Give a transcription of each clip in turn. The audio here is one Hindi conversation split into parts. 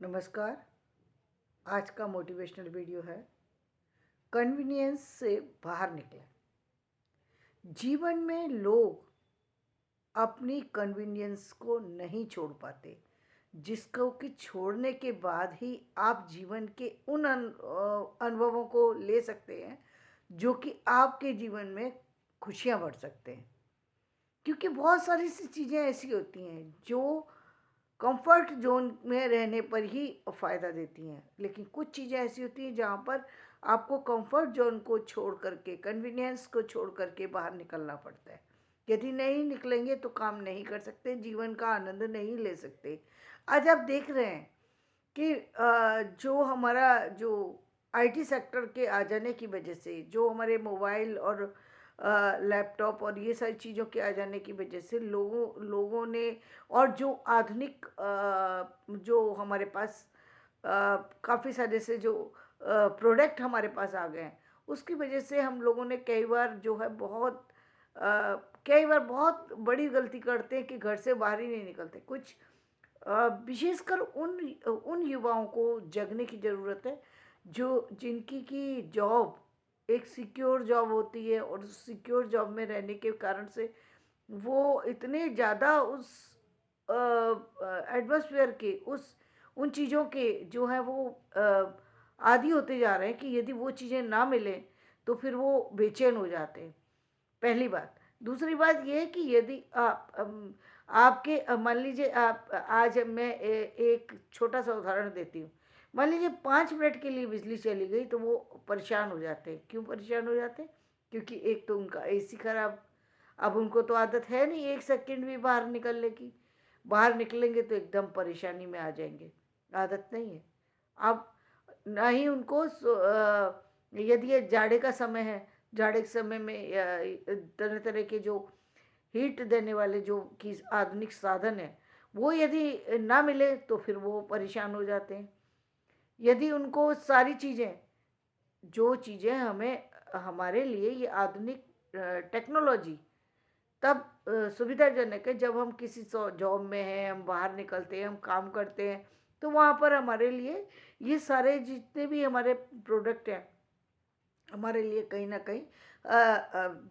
नमस्कार। आज का मोटिवेशनल वीडियो है कन्वीनियंस से बाहर निकलें। जीवन में लोग अपनी कन्वीनियंस को नहीं छोड़ पाते, जिसको कि छोड़ने के बाद ही आप जीवन के उन अनुभवों को ले सकते हैं जो कि आपके जीवन में खुशियाँ बढ़ सकते हैं। क्योंकि बहुत सारी सी चीज़ें ऐसी होती हैं जो कंफर्ट जोन में रहने पर ही फ़ायदा देती हैं, लेकिन कुछ चीज़ें ऐसी होती हैं जहाँ पर आपको कंफर्ट जोन को छोड़ करके, कन्वीनियंस को छोड़ करके बाहर निकलना पड़ता है। यदि नहीं निकलेंगे तो काम नहीं कर सकते, जीवन का आनंद नहीं ले सकते। आज आप देख रहे हैं कि जो हमारा जो आईटी सेक्टर के आ जाने की वजह से, जो हमारे मोबाइल और लैपटॉप और ये सारी चीज़ों के आ जाने की वजह से लोगों ने, और जो आधुनिक जो हमारे पास काफ़ी सारे से जो प्रोडक्ट हमारे पास आ गए हैं, उसकी वजह से हम लोगों ने कई बार जो है कई बार बहुत बड़ी गलती करते हैं कि घर से बाहर ही नहीं निकलते। कुछ विशेषकर उन युवाओं को जगने की ज़रूरत है जो जिनकी की जॉब एक सिक्योर जॉब होती है, और सिक्योर जॉब में रहने के कारण से वो इतने ज़्यादा उस एटमॉस्फेयर के उस उन चीज़ों के जो है वो आदी होते जा रहे हैं कि यदि वो चीज़ें ना मिलें तो फिर वो बेचैन हो जाते हैं। पहली बात। दूसरी बात ये है कि यदि आपके मान लीजिए आप आज मैं एक छोटा सा उदाहरण देती हूँ। मान लीजिए 5 मिनट के लिए बिजली चली गई तो वो परेशान हो जाते हैं। क्यों परेशान हो जाते हैं? क्योंकि एक तो उनका एसी खराब, अब उनको तो आदत है नहीं 1 सेकंड भी बाहर निकलने की। बाहर निकलेंगे तो एकदम परेशानी में आ जाएंगे, आदत नहीं है। अब ना ही उनको यदि ये जाड़े का समय है, जाड़े के समय में तरह तरह के जो हीट देने वाले जो कि आधुनिक साधन है, वो यदि ना मिले तो फिर वो परेशान हो जाते हैं। यदि उनको सारी चीज़ें, जो चीज़ें हमें हमारे लिए ये आधुनिक टेक्नोलॉजी तब सुविधाजनक है जब हम किसी जॉब में हैं, हम बाहर निकलते हैं, हम काम करते हैं, तो वहाँ पर हमारे लिए ये सारे जितने भी हमारे प्रोडक्ट हैं, हमारे लिए कहीं ना कहीं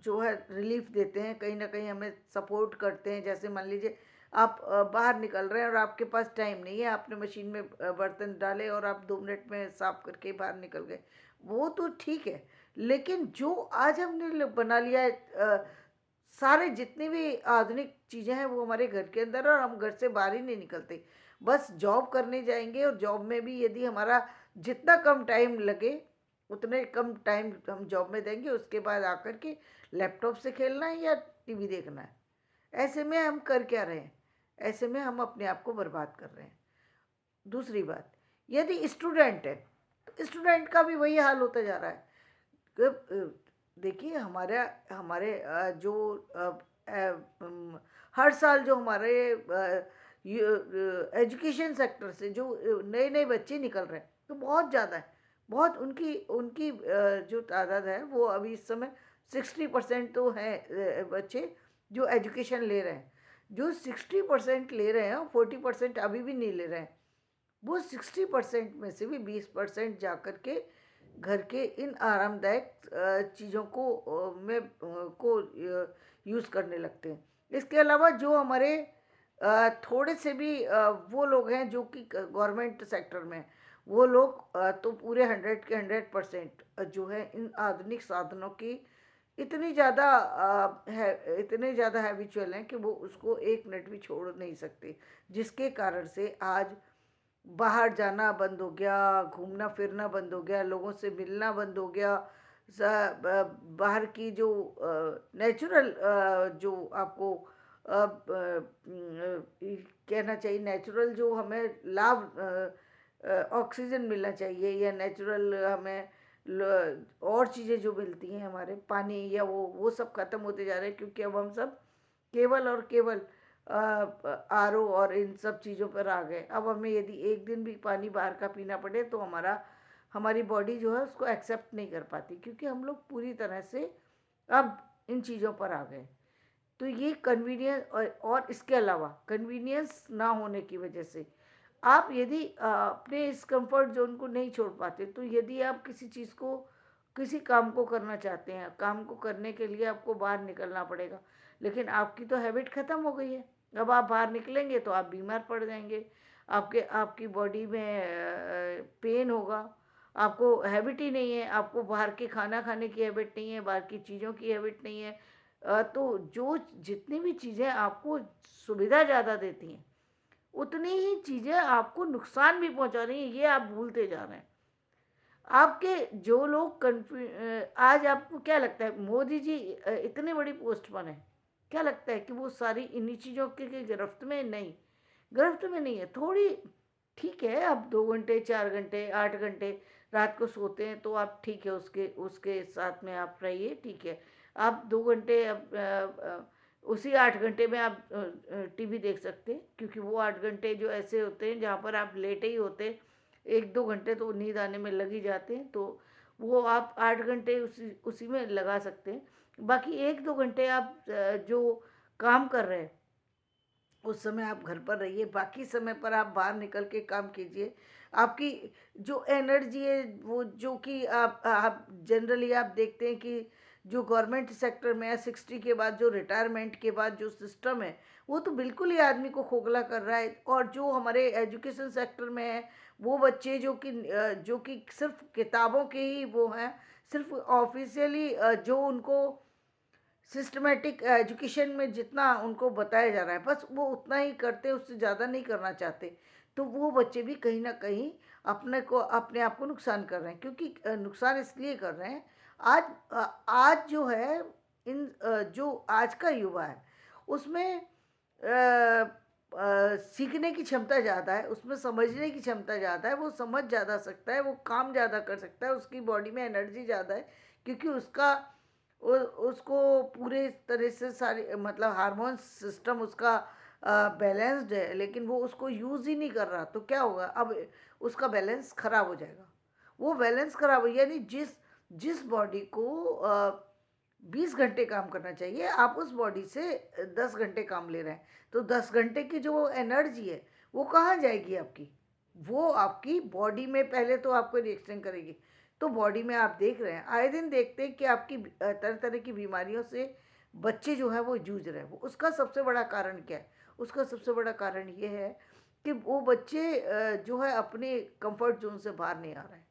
जो है रिलीफ देते हैं, कहीं ना कहीं हमें सपोर्ट करते हैं। जैसे मान लीजिए आप बाहर निकल रहे हैं और आपके पास टाइम नहीं है, आपने मशीन में बर्तन डाले और आप 2 मिनट में साफ करके बाहर निकल गए, वो तो ठीक है। लेकिन जो आज हमने बना लिया है, सारे जितनी भी आधुनिक चीज़ें हैं वो हमारे घर के अंदर, और हम घर से बाहर ही नहीं निकलते। बस जॉब करने जाएंगे, और जॉब में भी यदि हमारा जितना कम टाइम लगे उतने कम टाइम हम जॉब में देंगे, उसके बाद आकर के लैपटॉप से खेलना है या टीवी देखना है। ऐसे में हम कर क्या रहे हैं? ऐसे में हम अपने आप को बर्बाद कर रहे हैं। दूसरी बात, यदि स्टूडेंट है तो स्टूडेंट का भी वही हाल होता जा रहा है। देखिए हमारे हमारे जो हर साल जो हमारे एजुकेशन सेक्टर से जो नए नए बच्चे निकल रहे हैं तो बहुत ज़्यादा है। बहुत उनकी उनकी जो तादाद है वो अभी इस समय 60% तो हैं बच्चे जो एजुकेशन ले रहे हैं। जो 60% ले रहे हैं, 40% अभी भी नहीं ले रहे हैं। वो 60% में से भी 20% जा कर के घर के इन आरामदायक चीज़ों को को यूज़ करने लगते हैं। इसके अलावा जो हमारे थोड़े से भी वो लोग हैं जो कि गवर्नमेंट सेक्टर में, वो लोग तो पूरे 100 के 100% जो है इन आधुनिक साधनों की इतनी ज़्यादा है, इतने ज़्यादा हैबिचुअल हैं कि वो उसको 1 मिनट भी छोड़ नहीं सकते। जिसके कारण से आज बाहर जाना बंद हो गया, घूमना फिरना बंद हो गया, लोगों से मिलना बंद हो गया। बाहर की जो नेचुरल जो आपको कहना चाहिए, नेचुरल जो हमें लाभ ऑक्सीजन मिलना चाहिए, या नेचुरल हमें और चीज़ें जो मिलती हैं, हमारे पानी या वो सब खत्म होते जा रहे हैं। क्योंकि अब हम सब केवल और केवल आरओ और इन सब चीज़ों पर आ गए। अब हमें यदि एक दिन भी पानी बाहर का पीना पड़े तो हमारी बॉडी जो है उसको एक्सेप्ट नहीं कर पाती, क्योंकि हम लोग पूरी तरह से अब इन चीज़ों पर आ गए। तो ये कन्वीनियंस, और इसके अलावा कन्वीनियंस ना होने की वजह से आप यदि अपने इस कंफर्ट ज़ोन को नहीं छोड़ पाते, तो यदि आप किसी चीज़ को, किसी काम को करना चाहते हैं, काम को करने के लिए आपको बाहर निकलना पड़ेगा, लेकिन आपकी तो हैबिट ख़त्म हो गई है। अब आप बाहर निकलेंगे तो आप बीमार पड़ जाएँगे, आपकी बॉडी में पेन होगा, आपको हैबिट ही नहीं है, आपको बाहर के खाना खाने की हैबिट नहीं है, बाहर की चीज़ों की हैबिट नहीं है। तो जो जितनी भी चीज़ें आपको सुविधा ज़्यादा देती हैं, उतनी ही चीज़ें आपको नुकसान भी पहुंचा रही हैं, ये आप भूलते जा रहे हैं। आपके जो लोग आज आपको क्या लगता है मोदी जी इतनी बड़ी पोस्ट पर है, क्या लगता है कि वो सारी इन्हीं चीज़ों के गिरफ्त में नहीं, गिरफ्त में नहीं है थोड़ी। ठीक है, आप 2 घंटे 4 घंटे 8 घंटे रात को सोते हैं तो आप ठीक है, उसके उसके साथ में आप रहिए, ठीक है। आप 2 घंटे उसी 8 घंटे में आप टीवी देख सकते हैं, क्योंकि वो 8 घंटे जो ऐसे होते हैं जहाँ पर आप लेटे ही होते हैं, 1-2 घंटे तो नींद आने में लग ही जाते हैं, तो वो आप 8 घंटे उसी उसी में लगा सकते हैं। बाकी 1-2 घंटे आप जो काम कर रहे हैं उस समय आप घर पर रहिए, बाकी समय पर आप बाहर निकल के काम कीजिए। आपकी जो एनर्जी है वो, जो कि आप जनरली आप देखते हैं कि जो गवर्नमेंट सेक्टर में है 60 के बाद, जो रिटायरमेंट के बाद जो सिस्टम है, वो तो बिल्कुल ही आदमी को खोखला कर रहा है। और जो हमारे एजुकेशन सेक्टर में है, वो बच्चे जो कि सिर्फ किताबों के ही वो हैं, सिर्फ ऑफिशियली जो उनको सिस्टमेटिक एजुकेशन में जितना उनको बताया जा रहा है बस वो उतना ही करते, उससे ज़्यादा नहीं करना चाहते। तो वो बच्चे भी कहीं ना कहीं अपने आप को नुकसान कर रहे हैं, क्योंकि नुकसान इसलिए कर रहे हैं। आज आज जो है, जो आज का युवा है उसमें सीखने की क्षमता ज़्यादा है, उसमें समझने की क्षमता ज़्यादा है, वो समझ ज़्यादा सकता है, वो काम ज़्यादा कर सकता है, उसकी बॉडी में एनर्जी ज़्यादा है, क्योंकि उसको पूरे तरह से सारी मतलब हार्मोन सिस्टम उसका बैलेंस्ड है, लेकिन वो उसको यूज़ ही नहीं कर रहा, तो क्या होगा, अब उसका बैलेंस खराब हो जाएगा। वो बैलेंस खराब हो, यानी जिस जिस बॉडी को 20 घंटे काम करना चाहिए, आप उस बॉडी से 10 घंटे काम ले रहे हैं, तो 10 घंटे की जो एनर्जी है वो कहाँ जाएगी आपकी? वो आपकी बॉडी में पहले तो आपको रिएक्शन करेगी। तो बॉडी में आप देख रहे हैं, आए दिन देखते हैं कि आपकी तरह तरह की बीमारियों से बच्चे जो हैं वो जूझ रहे हैं। वो उसका सबसे बड़ा कारण क्या है? उसका सबसे बड़ा कारण ये है कि वो बच्चे जो है अपने कंफर्ट जोन से बाहर नहीं आ रहे हैं,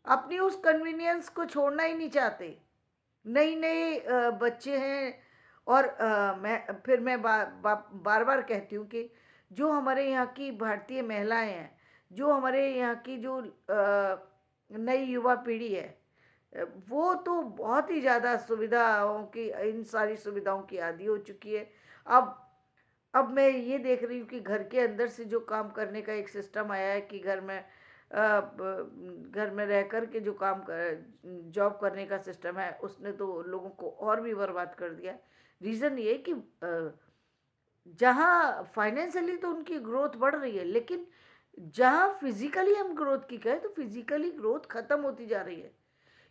अपनी उस कन्वीनियंस को छोड़ना ही नहीं चाहते। नई नई बच्चे हैं। और मैं बार बार कहती हूँ कि जो हमारे यहाँ की भारतीय महिलाएं हैं, जो हमारे यहाँ की जो नई युवा पीढ़ी है, वो तो बहुत ही ज़्यादा सुविधाओं की, इन सारी सुविधाओं की आदी हो चुकी है। अब अब मैं ये देख रही हूँ कि घर के अंदर से जो काम करने का एक सिस्टम आया है कि घर में रह कर के जो काम कर जॉब करने का सिस्टम है, उसने तो लोगों को और भी बर्बाद कर दिया। रीज़न ये कि जहाँ फाइनेंशियली तो उनकी ग्रोथ बढ़ रही है, लेकिन जहाँ फिजिकली हम ग्रोथ की कहें तो फिजिकली ग्रोथ खत्म होती जा रही है।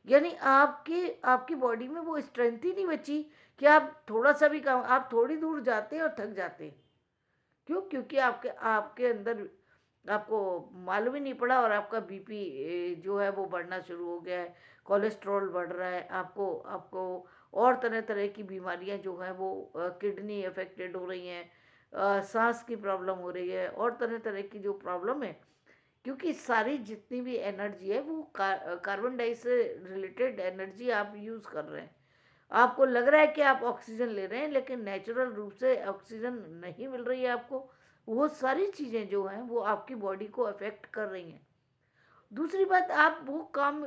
यानी आपकी बॉडी में वो स्ट्रेंथ ही नहीं बची कि आप थोड़ा सा भी काम, आप थोड़ी दूर जाते हैं और थक जाते हैं। क्यों? क्योंकि आपके आपके अंदर आपको मालूम ही नहीं पड़ा, और आपका बीपी जो है वो बढ़ना शुरू हो गया है, कोलेस्ट्रॉल बढ़ रहा है, आपको आपको और तरह तरह की बीमारियां जो हैं वो किडनी अफेक्टेड हो रही हैं, सांस की प्रॉब्लम हो रही है, और तरह तरह की जो प्रॉब्लम है, क्योंकि सारी जितनी भी एनर्जी है वो कार्बन डाई से रिलेटेड एनर्जी आप यूज़ कर रहे हैं। आपको लग रहा है कि आप ऑक्सीजन ले रहे हैं, लेकिन नेचुरल रूप से ऑक्सीजन नहीं मिल रही है आपको। वो सारी चीज़ें जो हैं वो आपकी बॉडी को अफेक्ट कर रही हैं। दूसरी बात, आप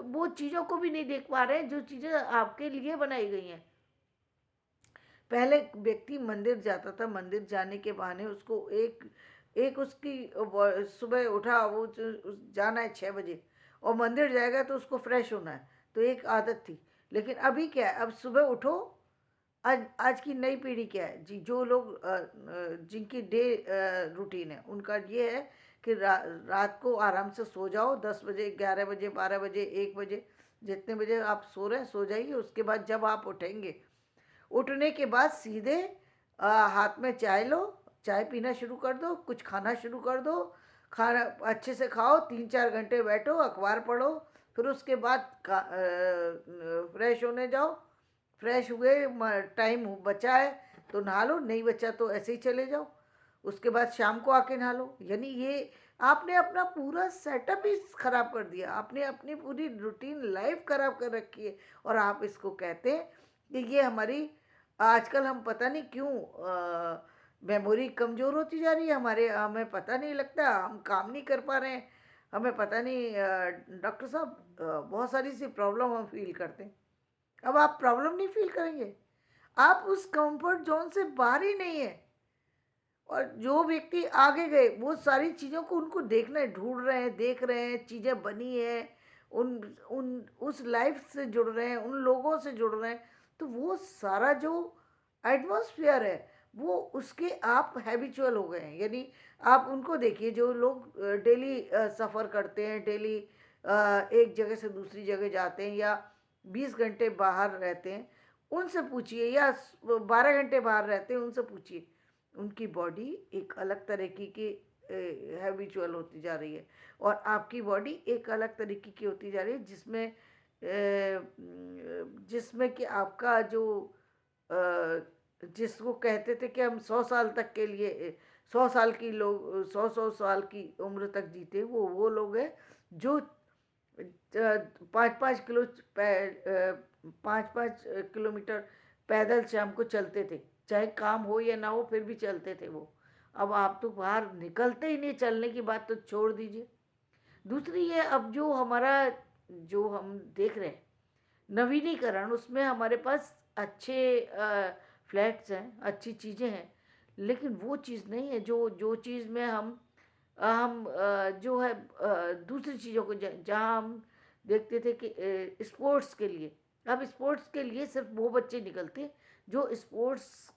वो चीज़ों को भी नहीं देख पा रहे हैं जो चीज़ें आपके लिए बनाई गई हैं। पहले व्यक्ति मंदिर जाता था, मंदिर जाने के बहाने उसको एक एक उसकी सुबह उठा, जाना है 6 बजे, और मंदिर जाएगा तो उसको फ्रेश होना है, तो एक आदत थी। लेकिन अभी क्या है, अब सुबह उठो, आज आज की नई पीढ़ी क्या है जी, जो लोग जिनकी डे रूटीन है उनका ये है कि रात को आराम से सो जाओ, 10 बजे 11 बजे 12 बजे 1 बजे, जितने बजे आप सो रहे हैं सो जाइए। उसके बाद जब आप उठेंगे, उठने के बाद सीधे हाथ में चाय लो, चाय पीना शुरू कर दो, कुछ खाना शुरू कर दो, खाना अच्छे से खाओ, 3-4 घंटे बैठो, अखबार पढ़ो, फिर उसके बाद फ्रेश होने जाओ। फ्रेश हुए, टाइम बचा है तो नहा लो, नहीं बचा तो ऐसे ही चले जाओ। उसके बाद शाम को आके नहा लो। यानी ये आपने अपना पूरा सेटअप ही खराब कर दिया, आपने अपनी पूरी रूटीन लाइफ खराब कर रखी है। और आप इसको कहते हैं कि ये हमारी, आजकल हम पता नहीं क्यों मेमोरी कमज़ोर होती जा रही है हमारे, हमें पता नहीं लगता, हम काम नहीं कर पा रहे हैं, हमें पता नहीं। डॉक्टर साहब, बहुत सारी सी प्रॉब्लम हम फील करते हैं। अब आप प्रॉब्लम नहीं फील करेंगे, आप उस कंफर्ट जोन से बाहर ही नहीं है। और जो व्यक्ति आगे गए वो सारी चीज़ों को उनको देखना है, ढूंढ रहे हैं, देख रहे हैं, चीज़ें बनी है, उन उन उस लाइफ से जुड़ रहे हैं, उन लोगों से जुड़ रहे हैं, तो वो सारा जो एटमॉस्फेयर है वो उसके आप हैबिचुअल हो गए हैं। यानी आप उनको देखिए जो लोग डेली सफ़र करते हैं, डेली एक जगह से दूसरी जगह जाते हैं, या 20 घंटे बाहर रहते हैं, उनसे पूछिए, या 12 घंटे बाहर रहते हैं, उनसे पूछिए, उनकी बॉडी एक अलग तरीके की हैबिचुअल होती जा रही है, और आपकी बॉडी एक अलग तरीके की होती जा रही है, जिसमें कि आपका जो जिसको कहते थे कि हम 100 साल तक के लिए, 100 साल की लोग, 100 100 साल की उम्र तक जीते, वो लोग हैं जो 5-5 किलो 5-5 किलोमीटर पैदल शाम को चलते थे, चाहे काम हो या ना हो फिर भी चलते थे वो। अब आप तो बाहर निकलते ही नहीं, चलने की बात तो छोड़ दीजिए। दूसरी ये, अब जो हमारा, जो हम देख रहे हैं नवीनीकरण, उसमें हमारे पास अच्छे फ्लैट्स हैं, अच्छी चीज़ें हैं, लेकिन वो चीज़ नहीं है जो जो चीज़ में हम जो है दूसरी चीज़ों को, जहाँ हम देखते थे कि स्पोर्ट्स के लिए, अब स्पोर्ट्स के लिए सिर्फ वो बच्चे निकलते जो स्पोर्ट्स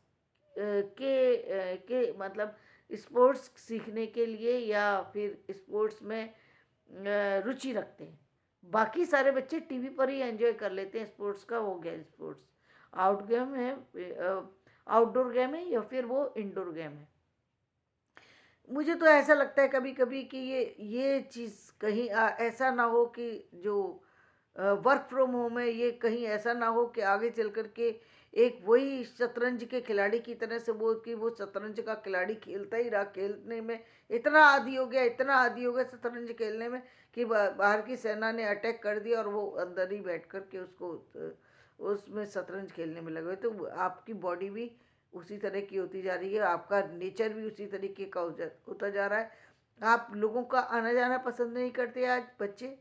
के मतलब स्पोर्ट्स सीखने के लिए या फिर स्पोर्ट्स में रुचि रखते हैं। बाकी सारे बच्चे टीवी पर ही एंजॉय कर लेते हैं। स्पोर्ट्स का हो गया, स्पोर्ट्स आउट गेम है, आउटडोर गेम है, या फिर वो इंडोर गेम है। मुझे तो ऐसा लगता है कभी कभी कि ये चीज़ कहीं ऐसा ना हो कि जो वर्क फ्रॉम होम है, ये कहीं ऐसा ना हो कि आगे चल कर के एक वही शतरंज के खिलाड़ी की तरह से, वो कि वो शतरंज का खिलाड़ी खेलता ही रहा, खेलने में इतना आदी हो गया, इतना आदी हो गया शतरंज खेलने में कि बाहर की सेना ने अटैक कर दिया और वो अंदर ही बैठ कर के उसको उसमें शतरंज खेलने में लगे। तो आपकी बॉडी भी उसी तरह की होती जा रही है, आपका नेचर भी उसी तरीके का होता जा रहा है। आप लोगों का आना जाना पसंद नहीं करते, आज बच्चे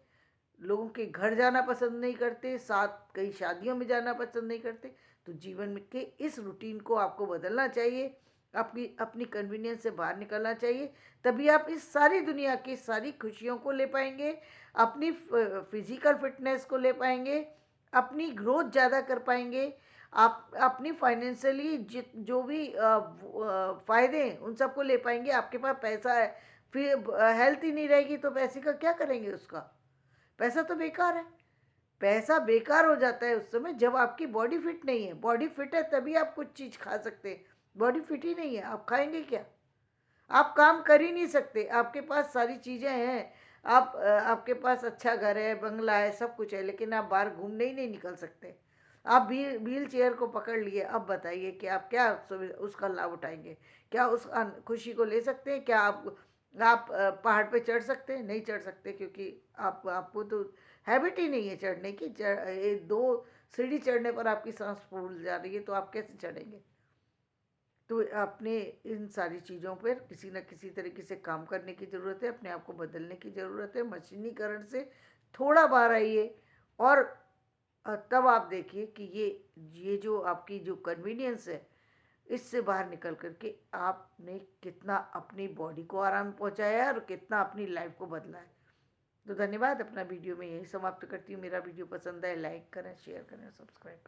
लोगों के घर जाना पसंद नहीं करते, साथ कई शादियों में जाना पसंद नहीं करते। तो जीवन में के इस रूटीन को आपको बदलना चाहिए, अपनी अपनी कन्वीनियंस से बाहर निकलना चाहिए, तभी आप इस सारी दुनिया की सारी खुशियों को ले पाएंगे, अपनी फिजिकल फिटनेस को ले पाएंगे, अपनी ग्रोथ ज़्यादा कर पाएंगे, आप अपनी फाइनेंशियली जो भी फ़ायदे हैं उन सबको ले पाएंगे। आपके पास पैसा है, फिर हेल्थ ही नहीं रहेगी तो पैसे का क्या करेंगे? उसका पैसा तो बेकार है। पैसा बेकार हो जाता है उस समय जब आपकी बॉडी फिट नहीं है। बॉडी फिट है तभी आप कुछ चीज़ खा सकते हैं, बॉडी फिट ही नहीं है, आप खाएंगे क्या? आप काम कर ही नहीं सकते। आपके पास सारी चीज़ें हैं, आपके पास अच्छा घर है, बंगला है, सब कुछ है, लेकिन आप बाहर घूमने ही नहीं निकल सकते। आप व्हील चेयर को पकड़ लिए, अब बताइए कि आप क्या उसका लाभ उठाएंगे? क्या उस खुशी को ले सकते हैं? क्या आप पहाड़ पे चढ़ सकते हैं? नहीं चढ़ सकते, क्योंकि आपको तो हैबिट ही नहीं है चढ़ने की। ये 2 सीढ़ी चढ़ने पर आपकी सांस फूल जा रही है, तो आप कैसे चढ़ेंगे? तो आपने इन सारी चीज़ों पर किसी न किसी तरीके से काम करने की ज़रूरत है, अपने आप को बदलने की ज़रूरत है। मशीनीकरण से थोड़ा बाहर आइए, और तब आप देखिए कि ये जो आपकी जो कन्वीनियंस है, इससे बाहर निकल कर के आपने कितना अपनी बॉडी को आराम पहुंचाया है और कितना अपनी लाइफ को बदला है। तो धन्यवाद। अपना वीडियो में यही समाप्त करती हूँ। मेरा वीडियो पसंद आए लाइक करें, शेयर करें, सब्सक्राइब करें।